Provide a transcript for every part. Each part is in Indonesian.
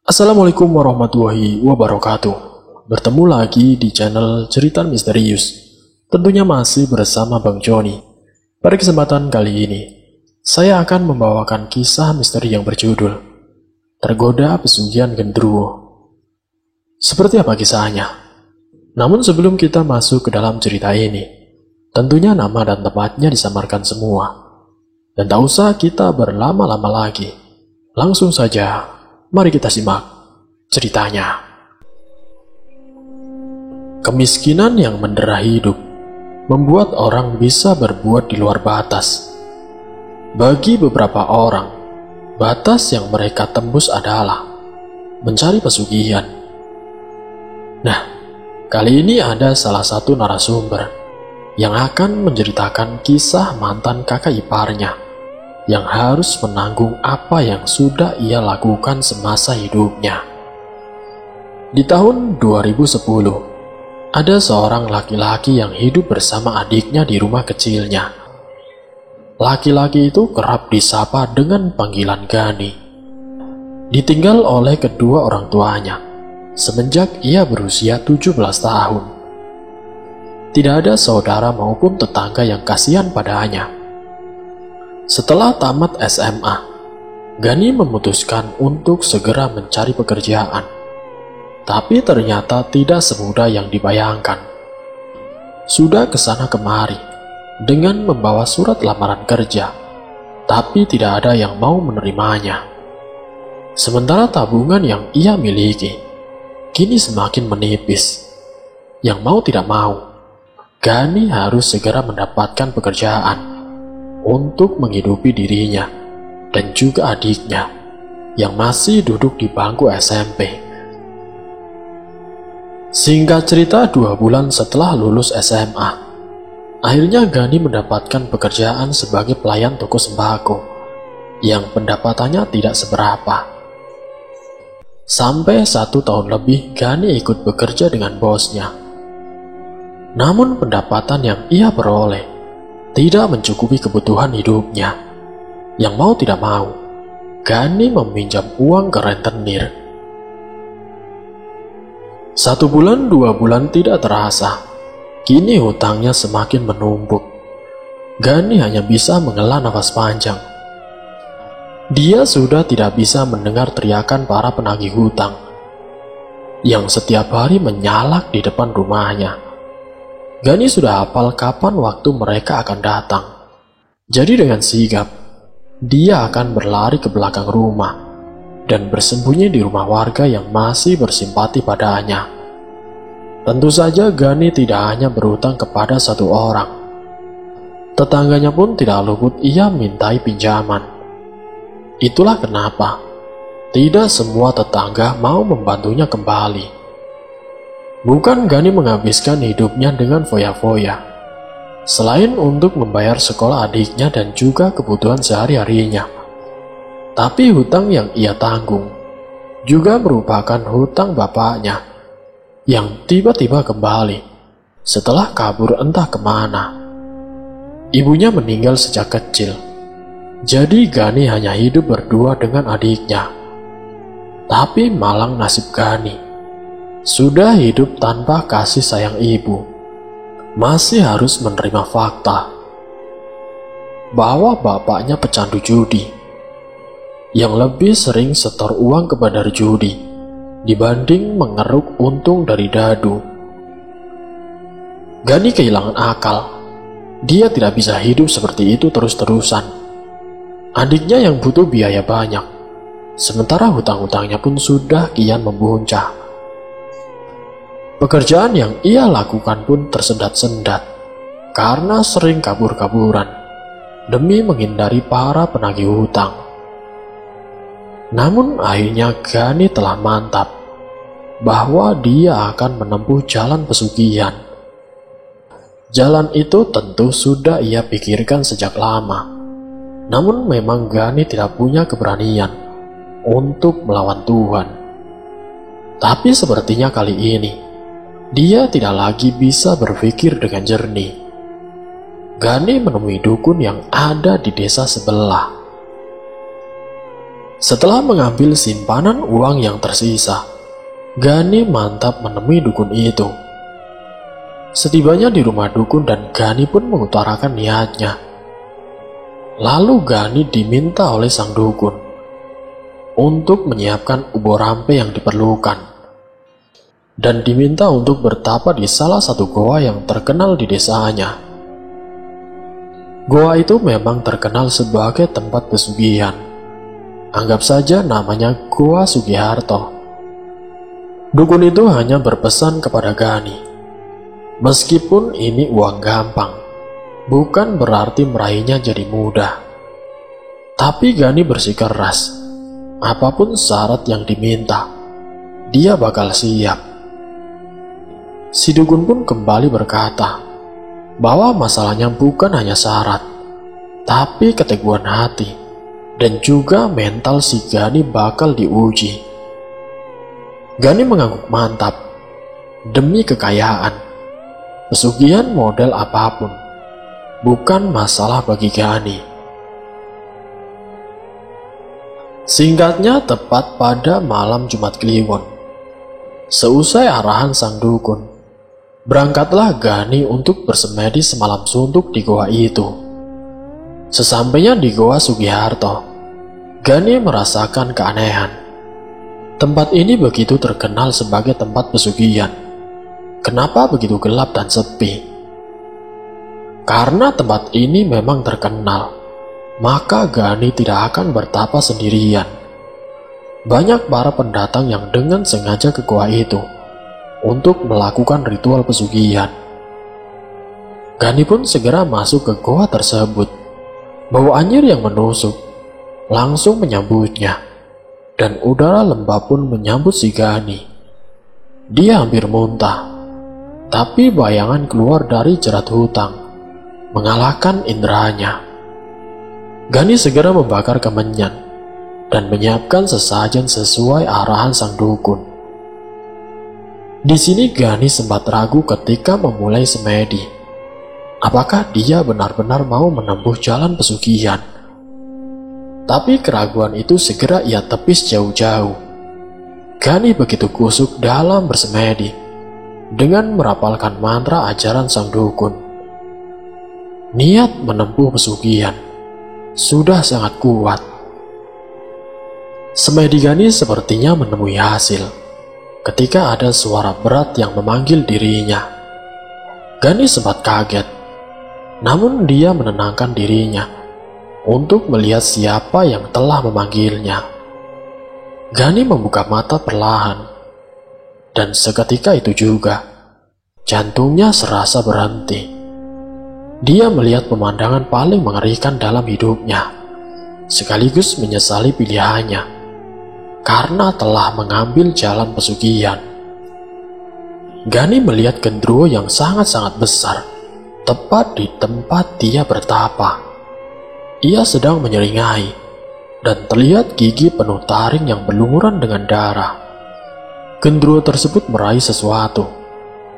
Assalamualaikum warahmatullahi wabarakatuh. Bertemu lagi di channel Cerita Misterius. Tentunya masih bersama Bang Joni. Pada kesempatan kali ini, saya akan membawakan kisah misteri yang berjudul Tergoda Pesugihan Gendruwo. Seperti apa kisahnya? Namun sebelum kita masuk ke dalam cerita ini, tentunya nama dan tempatnya disamarkan semua. Dan tak usah kita berlama-lama lagi. Langsung saja, mari kita simak ceritanya. Kemiskinan yang mendera hidup membuat orang bisa berbuat di luar batas. Bagi beberapa orang, batas yang mereka tembus adalah mencari pesugihan. Nah, kali ini ada salah satu narasumber yang akan menceritakan kisah mantan kakak iparnya yang harus menanggung apa yang sudah ia lakukan semasa hidupnya. Di tahun 2010, ada seorang laki-laki yang hidup bersama adiknya di rumah kecilnya. Laki-laki itu kerap disapa dengan panggilan Gani. Ditinggal oleh kedua orang tuanya semenjak ia berusia 17 tahun. Tidak ada saudara maupun tetangga yang kasihan padanya. Setelah tamat SMA, Gani memutuskan untuk segera mencari pekerjaan. Tapi ternyata tidak semudah yang dibayangkan. Sudah kesana kemari dengan membawa surat lamaran kerja, tapi tidak ada yang mau menerimanya. Sementara tabungan yang ia miliki kini semakin menipis. Yang mau tidak mau, Gani harus segera mendapatkan pekerjaan untuk menghidupi dirinya dan juga adiknya yang masih duduk di bangku SMP. Singkat cerita, 2 bulan setelah lulus SMA, akhirnya Gani mendapatkan pekerjaan sebagai pelayan toko sembako yang pendapatannya tidak seberapa. Sampai 1 tahun lebih Gani ikut bekerja dengan bosnya. Namun pendapatan yang ia peroleh tidak mencukupi kebutuhan hidupnya. Yang mau tidak mau, Gani meminjam uang ke rentenir. 1 bulan, 2 bulan tidak terasa. Kini hutangnya semakin menumpuk. Gani hanya bisa menghela nafas panjang. Dia sudah tidak bisa mendengar teriakan para penagih hutang yang setiap hari menyalak di depan rumahnya. Gani sudah hafal kapan waktu mereka akan datang. Jadi dengan sigap, dia akan berlari ke belakang rumah dan bersembunyi di rumah warga yang masih bersimpati padanya. Tentu saja Gani tidak hanya berhutang kepada satu orang. Tetangganya pun tidak luput ia mintai pinjaman. Itulah kenapa tidak semua tetangga mau membantunya kembali. Bukan Gani menghabiskan hidupnya dengan foya-foya. Selain untuk membayar sekolah adiknya dan juga kebutuhan sehari-harinya. Tapi hutang yang ia tanggung juga merupakan hutang bapaknya yang tiba-tiba kembali setelah kabur entah kemana. Ibunya meninggal sejak kecil. Jadi Gani hanya hidup berdua dengan adiknya. Tapi malang nasib Gani. Sudah hidup tanpa kasih sayang ibu, masih harus menerima fakta bahwa bapaknya pecandu judi yang lebih sering setor uang ke bandar judi dibanding mengeruk untung dari dadu. Gani kehilangan akal. Dia tidak bisa hidup seperti itu terus-terusan. Adiknya yang butuh biaya banyak, sementara hutang-hutangnya pun sudah kian membuncah. Pekerjaan yang ia lakukan pun tersendat-sendat karena sering kabur-kaburan demi menghindari para penagih hutang. Namun akhirnya Gani telah mantap bahwa dia akan menempuh jalan pesugihan. Jalan itu tentu sudah ia pikirkan sejak lama. Namun memang Gani tidak punya keberanian untuk melawan Tuhan. Tapi sepertinya kali ini dia tidak lagi bisa berpikir dengan jernih. Gani menemui dukun yang ada di desa sebelah. Setelah mengambil simpanan uang yang tersisa, Gani mantap menemui dukun itu. Setibanya di rumah dukun dan Gani pun mengutarakan niatnya. Lalu Gani diminta oleh sang dukun untuk menyiapkan ubo rampe yang diperlukan, dan diminta untuk bertapa di salah satu goa yang terkenal di desanya. Goa itu memang terkenal sebagai tempat pesugihan. Anggap saja namanya Goa Sugiharto. Dukun itu hanya berpesan kepada Gani, meskipun ini uang gampang, bukan berarti meraihnya jadi mudah. Tapi Gani bersikeras, apapun syarat yang diminta, dia bakal siap. Si dukun pun kembali berkata bahwa masalahnya bukan hanya syarat, tapi keteguhan hati dan juga mental si Gani bakal diuji. Gani mengangguk mantap. Demi kekayaan, pesugihan model apapun bukan masalah bagi Gani. Singkatnya, tepat pada malam Jumat Kliwon, seusai arahan sang dukun, berangkatlah Gani untuk bersemedi semalam suntuk di goa itu. Sesampainya di Goa Sugiharto, Gani merasakan keanehan. Tempat ini begitu terkenal sebagai tempat pesugihan. Kenapa begitu gelap dan sepi? Karena tempat ini memang terkenal, maka Gani tidak akan bertapa sendirian. Banyak para pendatang yang dengan sengaja ke goa itu untuk melakukan ritual pesugihan. Gani pun segera masuk ke goa tersebut. Bau anyir yang menusuk langsung menyambutnya, dan udara lembab pun menyambut si Gani. Dia hampir muntah, tapi bayangan keluar dari jerat hutang mengalahkan inderanya. Gani segera membakar kemenyan dan menyiapkan sesajen sesuai arahan sang dukun. Di sini Gani sempat ragu ketika memulai semedi. Apakah dia benar-benar mau menempuh jalan pesugihan? Tapi keraguan itu segera ia tepis jauh-jauh. Gani begitu kusuk dalam bersemedi dengan merapalkan mantra ajaran sang dukun. Niat menempuh pesugihan sudah sangat kuat. Semedi Gani sepertinya menemui hasil ketika ada suara berat yang memanggil dirinya. Gani sempat kaget, namun dia menenangkan dirinya untuk melihat siapa yang telah memanggilnya. Gani membuka mata perlahan, dan seketika itu juga jantungnya serasa berhenti. Dia melihat pemandangan paling mengerikan dalam hidupnya, sekaligus menyesali pilihannya karena telah mengambil jalan pesugihan. Gani melihat gendruwo yang sangat-sangat besar tepat di tempat dia bertapa. Ia sedang menyeringai, dan terlihat gigi penuh taring yang berlumuran dengan darah. Gendruwo tersebut meraih sesuatu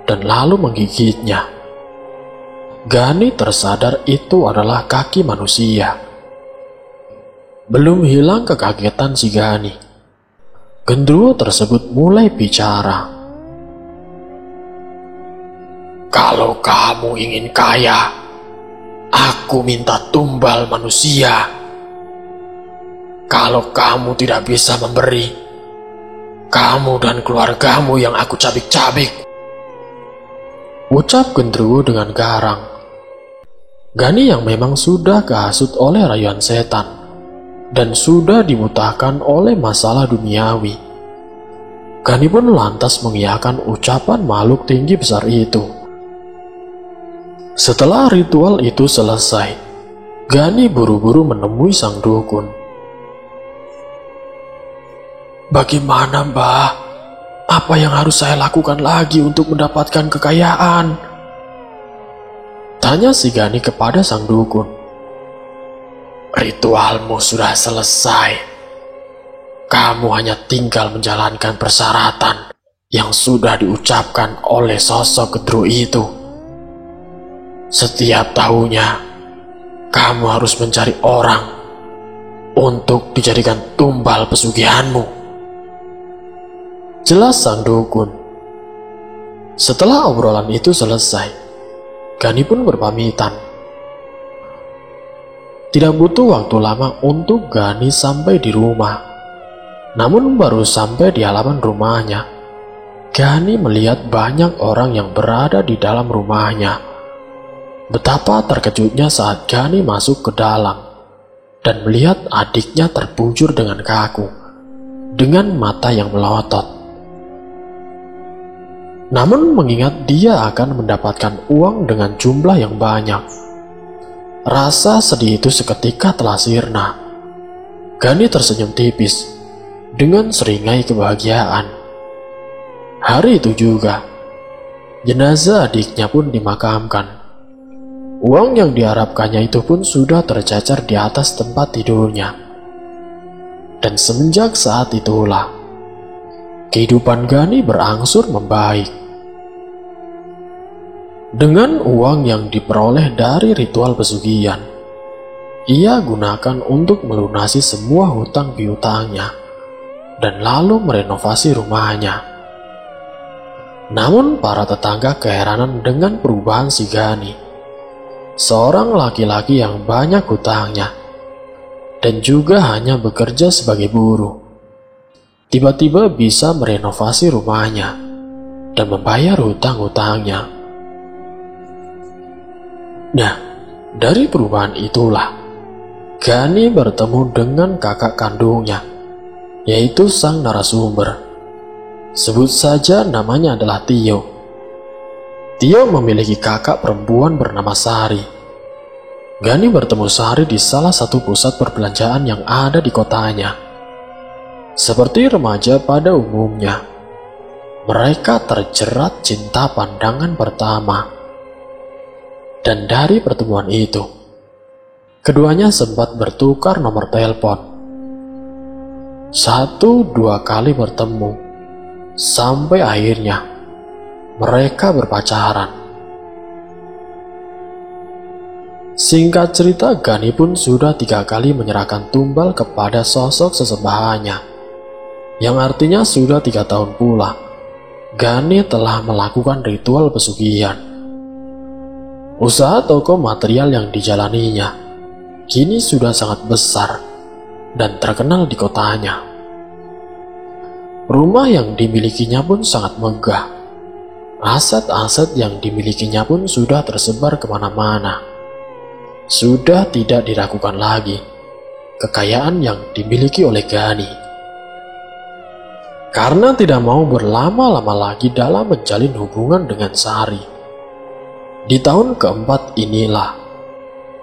dan lalu menggigitnya. Gani tersadar itu adalah kaki manusia. Belum hilang kekagetan si Gani, gendruwo tersebut mulai bicara. Kalau kamu ingin kaya, aku minta tumbal manusia. Kalau kamu tidak bisa memberi, kamu dan keluargamu yang aku cabik-cabik. Ucap gendruwo dengan garang. Gani yang memang sudah kehasut oleh rayuan setan dan sudah dimutahkan oleh masalah duniawi, Gani pun lantas mengiyakan ucapan makhluk tinggi besar itu. Setelah ritual itu selesai, Gani buru-buru menemui sang dukun. Bagaimana, Mbah? Apa yang harus saya lakukan lagi untuk mendapatkan kekayaan? Tanya si Gani kepada sang dukun. Ritualmu sudah selesai. Kamu hanya tinggal menjalankan persyaratan yang sudah diucapkan oleh sosok gendruwo itu. Setiap tahunnya, kamu harus mencari orang untuk dijadikan tumbal pesugihanmu. Jelas sang dukun. Setelah obrolan itu selesai, Gani pun berpamitan. Tidak butuh waktu lama untuk Gani sampai di rumah. Namun baru sampai di halaman rumahnya, Gani melihat banyak orang yang berada di dalam rumahnya. Betapa terkejutnya saat Gani masuk ke dalam dan melihat adiknya terbujur dengan kaku, dengan mata yang melotot. Namun mengingat dia akan mendapatkan uang dengan jumlah yang banyak, rasa sedih itu seketika telah sirna. Gani tersenyum tipis dengan seringai kebahagiaan. Hari itu juga, jenazah adiknya pun dimakamkan. Uang yang diharapkannya itu pun sudah tercacar di atas tempat tidurnya. Dan semenjak saat itulah, kehidupan Gani berangsur membaik. Dengan uang yang diperoleh dari ritual pesugihan, ia gunakan untuk melunasi semua hutang piutangnya dan lalu merenovasi rumahnya. Namun para tetangga keheranan dengan perubahan si Gani, seorang laki-laki yang banyak hutangnya dan juga hanya bekerja sebagai buruh, tiba-tiba bisa merenovasi rumahnya dan membayar hutang-hutangnya. Nah, dari perubahan itulah Gani bertemu dengan kakak kandungnya, yaitu sang narasumber. Sebut saja namanya adalah Tio. Tio memiliki kakak perempuan bernama Sari. Gani bertemu Sari di salah satu pusat perbelanjaan yang ada di kotanya. Seperti remaja pada umumnya, mereka terjerat cinta pandangan pertama. Dan dari pertemuan itu, keduanya sempat bertukar nomor telepon. 1-2 kali bertemu, sampai akhirnya mereka berpacaran. Singkat cerita, Gani pun sudah 3 kali menyerahkan tumbal kepada sosok sesembahannya, yang artinya sudah 3 tahun pula Gani telah melakukan ritual pesugihan. Usaha toko material yang dijalaninya kini sudah sangat besar dan terkenal di kotanya. Rumah yang dimilikinya pun sangat megah. Aset-aset yang dimilikinya pun sudah tersebar kemana-mana. Sudah tidak diragukan lagi kekayaan yang dimiliki oleh Gani. Karena tidak mau berlama-lama lagi dalam menjalin hubungan dengan Sari, di tahun keempat inilah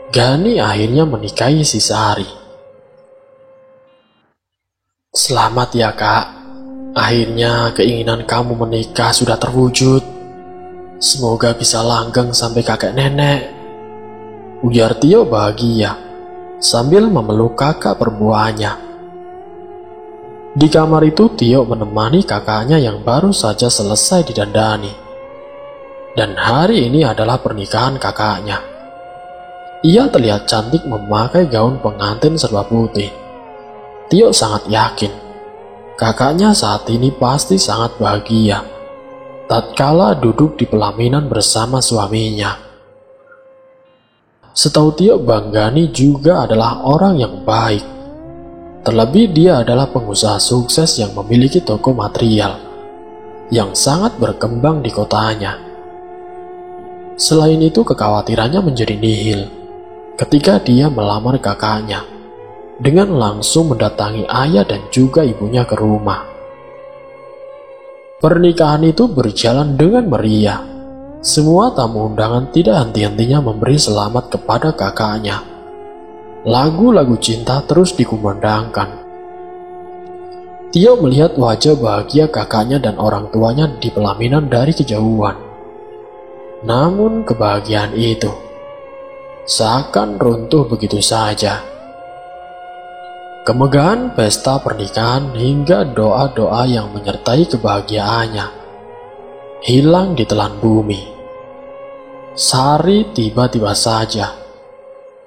Gani akhirnya menikahi si Sari. Selamat ya kak, akhirnya keinginan kamu menikah sudah terwujud. Semoga bisa langgeng sampai kakek nenek, ujar Tio bahagia sambil memeluk kakak perempuannya. Di kamar itu Tio menemani kakaknya yang baru saja selesai didandani. Dan hari ini adalah pernikahan kakaknya. Ia terlihat cantik memakai gaun pengantin serba putih. Tio sangat yakin kakaknya saat ini pasti sangat bahagia tatkala duduk di pelaminan bersama suaminya. Setahu Tio, Bang Gani juga adalah orang yang baik. Terlebih dia adalah pengusaha sukses yang memiliki toko material yang sangat berkembang di kotanya. Selain itu, kekhawatirannya menjadi nihil ketika dia melamar kakaknya dengan langsung mendatangi ayah dan juga ibunya ke rumah. Pernikahan itu berjalan dengan meriah. Semua tamu undangan tidak henti-hentinya memberi selamat kepada kakaknya. Lagu-lagu cinta terus dikumandangkan. Tio melihat wajah bahagia kakaknya dan orang tuanya di pelaminan dari kejauhan. Namun kebahagiaan itu seakan runtuh begitu saja. Kemegahan pesta pernikahan hingga doa-doa yang menyertai kebahagiaannya hilang ditelan bumi. Sari tiba-tiba saja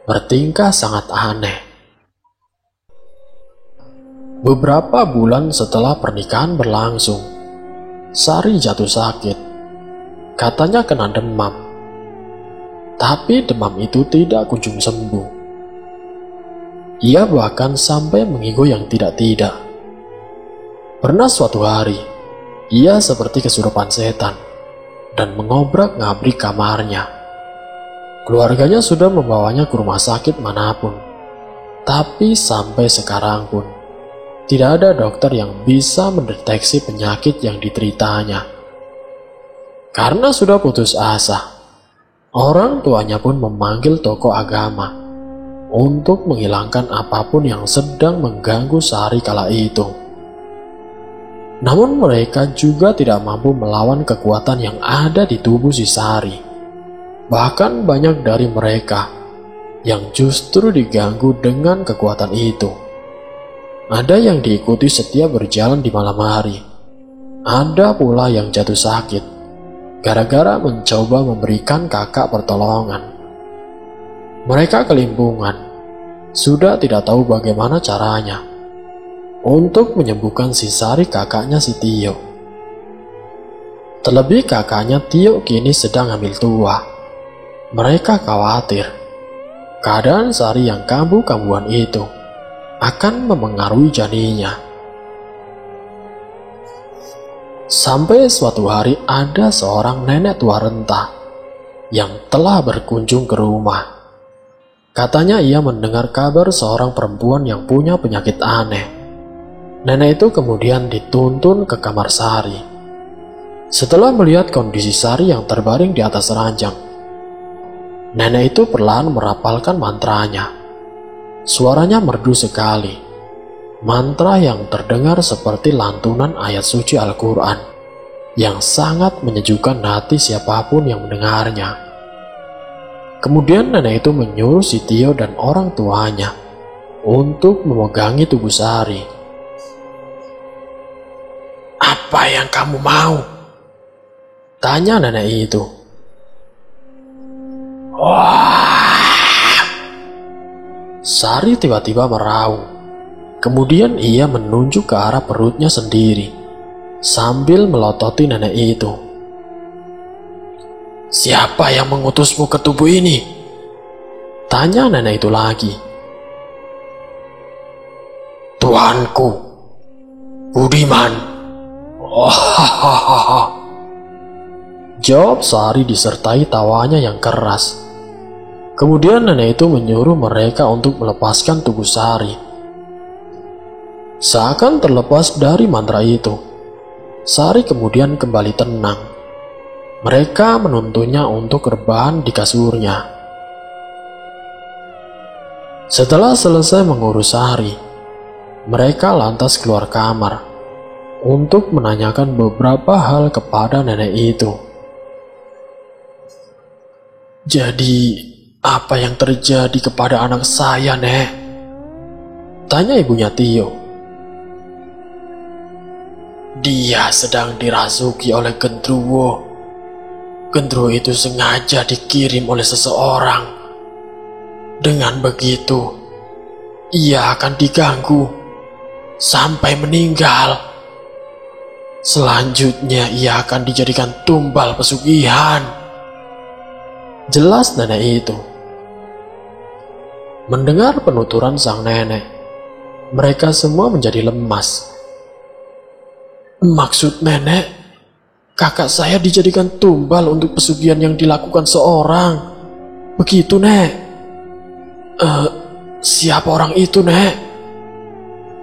bertingkah sangat aneh. Beberapa bulan setelah pernikahan berlangsung, Sari jatuh sakit. Katanya kena demam. Tapi demam itu tidak kunjung sembuh. Ia bahkan sampai mengigo yang tidak-tidak. Pernah suatu hari, ia seperti kesurupan setan dan mengobrak-ngabrik kamarnya. Keluarganya sudah membawanya ke rumah sakit manapun, tapi sampai sekarang pun tidak ada dokter yang bisa mendeteksi penyakit yang dideritanya. Karena sudah putus asa, orang tuanya pun memanggil tokoh agama untuk menghilangkan apapun yang sedang mengganggu Sari kala itu. Namun mereka juga tidak mampu melawan kekuatan yang ada di tubuh si Sari. Bahkan banyak dari mereka yang justru diganggu dengan kekuatan itu. Ada yang diikuti setiap berjalan di malam hari. Ada pula yang jatuh sakit gara-gara mencoba memberikan kakak pertolongan. Mereka kelimpungan, sudah tidak tahu bagaimana caranya untuk menyembuhkan si Sari kakaknya si Tio. Terlebih kakaknya Tio kini sedang hamil tua. Mereka khawatir keadaan Sari yang kambuh-kambuhan itu akan memengaruhi janinnya. Sampai suatu hari ada seorang nenek tua renta yang telah berkunjung ke rumah. Katanya ia mendengar kabar seorang perempuan yang punya penyakit aneh. Nenek itu kemudian dituntun ke kamar Sari. Setelah melihat kondisi Sari yang terbaring di atas ranjang, nenek itu perlahan merapalkan mantranya. Suaranya merdu sekali. Mantra yang terdengar seperti lantunan ayat suci Al-Quran yang sangat menyejukkan hati siapapun yang mendengarnya. Kemudian nenek itu menyuruh si Tio dan orang tuanya untuk memegangi tubuh Sari. "Apa yang kamu mau?" tanya nenek itu. "Wah!" Sari tiba-tiba meraung. Kemudian ia menunjuk ke arah perutnya sendiri sambil melototi nenek itu. "Siapa yang mengutusmu ke tubuh ini?" tanya nenek itu lagi. "Tuanku, Budiman." "Oh, jawab Sari disertai tawanya yang keras. Kemudian nenek itu menyuruh mereka untuk melepaskan tubuh Sari. Seakan terlepas dari mantra itu, Sari kemudian kembali tenang. Mereka menuntunnya untuk rebahan di kasurnya. Setelah selesai mengurus Sari, mereka lantas keluar kamar untuk menanyakan beberapa hal kepada nenek itu. "Jadi, apa yang terjadi kepada anak saya, Nek?" tanya ibunya Tio. "Dia sedang dirasuki oleh Gendruwo. Gendruwo itu sengaja dikirim oleh seseorang. Dengan begitu, ia akan diganggu sampai meninggal. Selanjutnya ia akan dijadikan tumbal pesugihan," jelas nenek itu. Mendengar penuturan sang nenek, mereka semua menjadi lemas. "Maksud nenek, kakak saya dijadikan tumbal untuk pesugihan yang dilakukan seorang. Begitu, Nek?" Siapa orang itu, Nek?"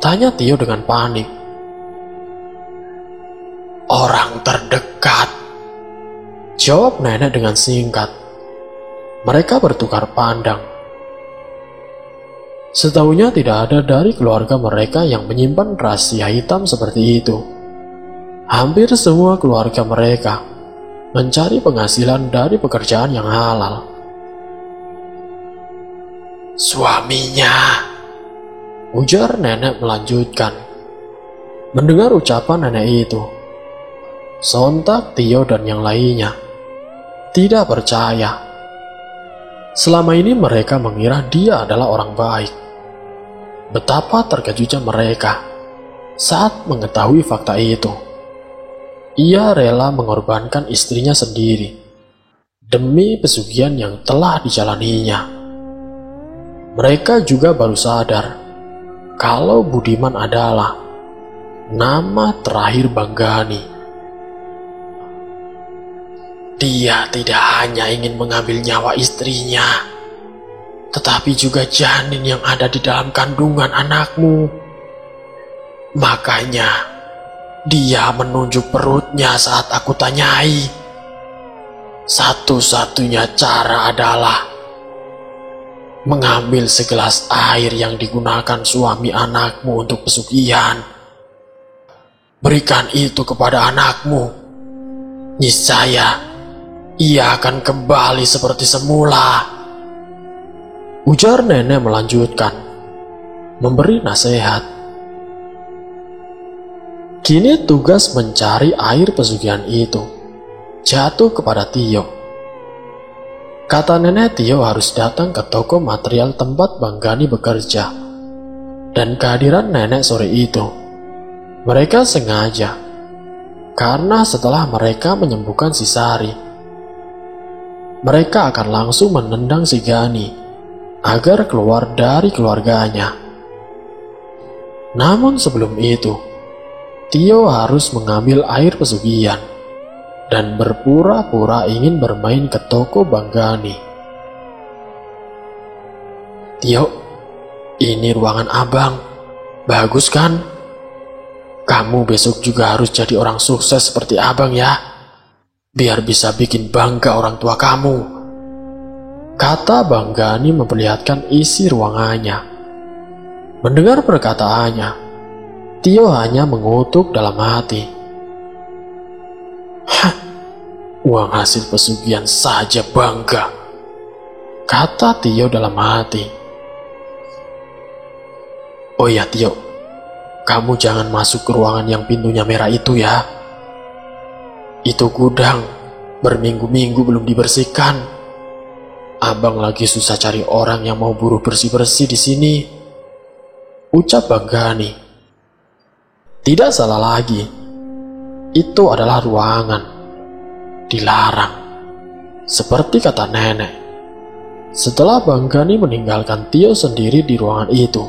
tanya Tio dengan panik. "Orang terdekat," jawab nenek dengan singkat. Mereka bertukar pandang. Setahunya tidak ada dari keluarga mereka yang menyimpan rahasia hitam seperti itu. Hampir semua keluarga mereka mencari penghasilan dari pekerjaan yang halal. "Suaminya," ujar nenek melanjutkan. Mendengar ucapan nenek itu, sontak Tio dan yang lainnya tidak percaya. Selama ini mereka mengira dia adalah orang baik. Betapa terkejutnya mereka Saat mengetahui fakta itu, ia rela mengorbankan istrinya sendiri demi pesugihan yang telah dijalaninya. Mereka juga baru sadar kalau Budiman adalah nama terakhir Banggani. Dia tidak hanya ingin mengambil nyawa istrinya, tetapi juga janin yang ada di dalam kandungan anakmu. Makanya, dia menunjuk perutnya saat aku tanyai. Satu-satunya cara adalah mengambil segelas air yang digunakan suami anakmu untuk pesugihan. Berikan itu kepada anakmu. Niscaya, ia akan kembali seperti semula. Ujar nenek melanjutkan, memberi nasihat. Kini tugas mencari air pesugihan itu jatuh kepada Tio. Kata nenek, Tio harus datang ke toko material tempat Banggani bekerja. Dan kehadiran nenek sore itu, mereka sengaja, karena setelah mereka menyembuhkan si Sari, mereka akan langsung menendang si Gani agar keluar dari keluarganya. Namun sebelum itu, Tio harus mengambil air pesugihan dan berpura-pura ingin bermain ke toko Banggani. Tio, ini ruangan abang. Bagus kan? Kamu besok juga harus jadi orang sukses seperti abang ya. Biar bisa bikin bangga orang tua kamu. Kata Banggani memperlihatkan isi ruangannya. Mendengar perkataannya, Tio hanya mengutuk dalam hati. Hah, uang hasil pesugihan saja bangga, kata Tio dalam hati. Oh ya Tio, kamu jangan masuk ke ruangan yang pintunya merah itu ya. Itu gudang, berminggu-minggu belum dibersihkan. Abang lagi susah cari orang yang mau buruh bersih-bersih di sini, ucap Banggani. Tidak salah lagi, itu adalah ruangan dilarang, seperti kata nenek. Setelah Banggani meninggalkan Tio sendiri di ruangan itu,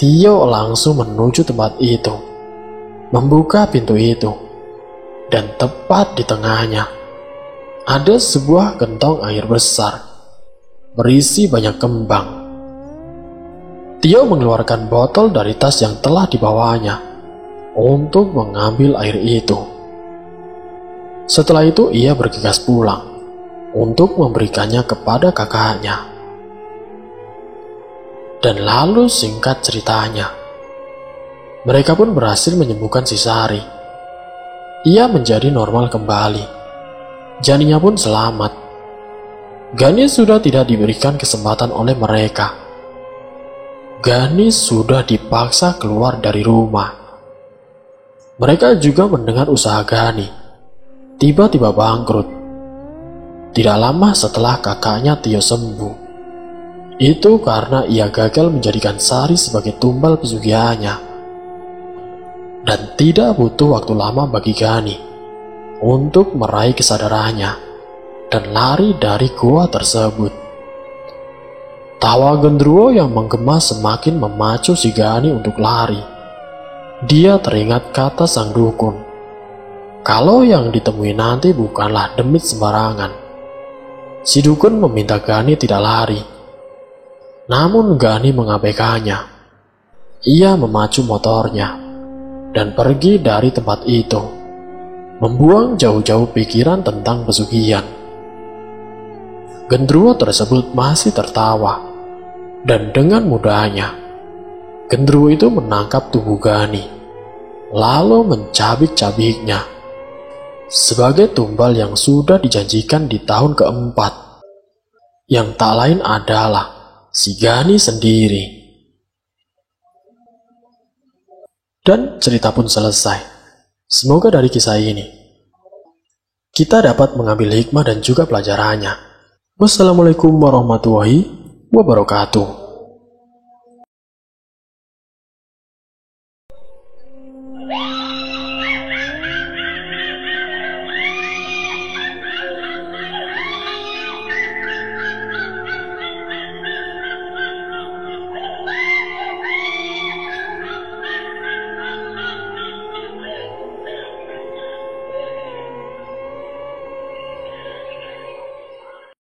Tio langsung menuju tempat itu, membuka pintu itu, dan tepat di tengahnya ada sebuah gentong air besar berisi banyak kembang. Tio mengeluarkan botol dari tas yang telah dibawanya untuk mengambil air itu. Setelah itu ia bergegas pulang untuk memberikannya kepada kakaknya. Dan lalu singkat ceritanya, mereka pun berhasil menyembuhkan si Sari. Ia menjadi normal kembali. Janinnya pun selamat. Gani sudah tidak diberikan kesempatan oleh mereka. Gani sudah dipaksa keluar dari rumah. Mereka juga mendengar usaha Gani tiba-tiba bangkrut. Tidak lama setelah kakaknya Tio sembuh. Itu karena ia gagal menjadikan Sari sebagai tumbal pesugihannya. Dan tidak butuh waktu lama bagi Gani untuk meraih kesadarannya dan lari dari gua tersebut. Tawa Gendruwo yang menggema semakin memacu si Gani untuk lari. Dia teringat kata sang dukun, kalau yang ditemui nanti bukanlah demit sembarangan. Si dukun meminta Gani tidak lari. Namun Gani mengabaikannya. Ia memacu motornya dan pergi dari tempat itu, membuang jauh-jauh pikiran tentang pesugihan. Gendruwo tersebut masih tertawa. Dan dengan mudahnya, Gendruwo itu menangkap tubuh Gani, lalu mencabik-cabiknya sebagai tumbal yang sudah dijanjikan di tahun keempat, yang tak lain adalah si Gani sendiri. Dan cerita pun selesai. Semoga dari kisah ini kita dapat mengambil hikmah dan juga pelajarannya. Wassalamualaikum warahmatullahi wabarakatuh.